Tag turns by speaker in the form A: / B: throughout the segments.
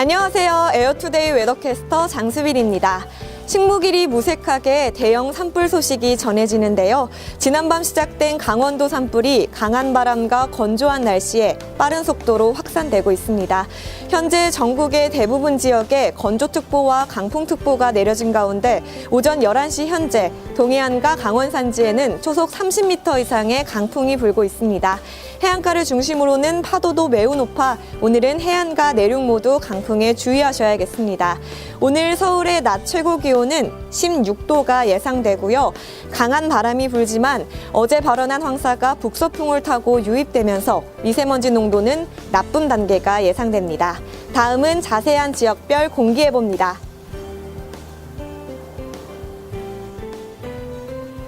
A: 안녕하세요. 에어투데이 웨더캐스터 장수빈입니다. 식목일이 무색하게 대형 산불 소식이 전해지는데요. 지난밤 시작된 강원도 산불이 강한 바람과 건조한 날씨에 빠른 속도로 확산되고 있습니다. 현재 전국의 대부분 지역에 건조특보와 강풍특보가 내려진 가운데 오전 11시 현재 동해안과 강원 산지에는 초속 30m 이상의 강풍이 불고 있습니다. 해안가를 중심으로는 파도도 매우 높아 오늘은 해안가 내륙 모두 강풍에 주의하셔야겠습니다. 오늘 서울의 낮 최고 기온은 16도가 예상되고요. 강한 바람이 불지만 어제 발원한 황사가 북서풍을 타고 유입되면서 미세먼지 농도는 나쁨 단계가 예상됩니다. 다음은 자세한 지역별 공기예보입니다.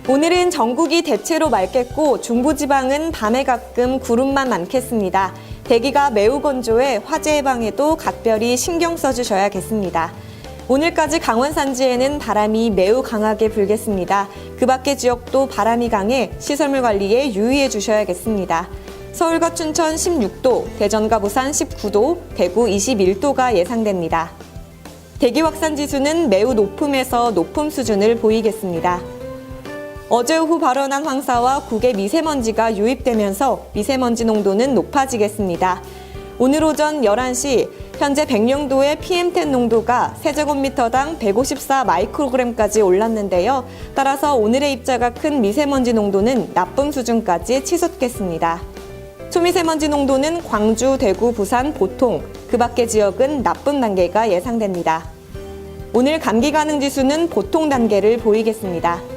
A: 오늘은 전국이 대체로 맑겠고 중부지방은 밤에 가끔 구름만 많겠습니다. 대기가 매우 건조해 화재 예방에도 각별히 신경 써주셔야겠습니다. 오늘까지 강원 산지에는 바람이 매우 강하게 불겠습니다. 그 밖의 지역도 바람이 강해 시설물 관리에 유의해 주셔야겠습니다. 서울과 춘천 16도, 대전과 부산 19도, 대구 21도가 예상됩니다. 대기 확산 지수는 매우 높음에서 높음 수준을 보이겠습니다. 어제 오후 발원한 황사와 국외 미세먼지가 유입되면서 미세먼지 농도는 높아지겠습니다. 오늘 오전 11시 현재 백령도의 PM10 농도가 세제곱미터당 154 마이크로그램까지 올랐는데요. 따라서 오늘의 입자가 큰 미세먼지 농도는 나쁨 수준까지 치솟겠습니다. 초미세먼지 농도는 광주, 대구, 부산 보통, 그 밖의 지역은 나쁨 단계가 예상됩니다. 오늘 감기 가능 지수는 보통 단계를 보이겠습니다.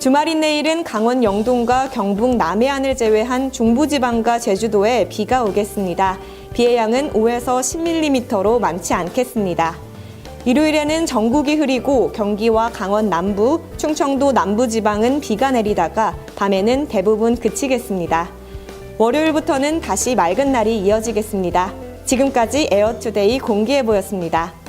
A: 주말인 내일은 강원 영동과 경북 남해안을 제외한 중부지방과 제주도에 비가 오겠습니다. 비의 양은 5에서 10mm로 많지 않겠습니다. 일요일에는 전국이 흐리고 경기와 강원 남부, 충청도 남부지방은 비가 내리다가 밤에는 대부분 그치겠습니다. 월요일부터는 다시 맑은 날이 이어지겠습니다. 지금까지 에어투데이 공기예보였습니다.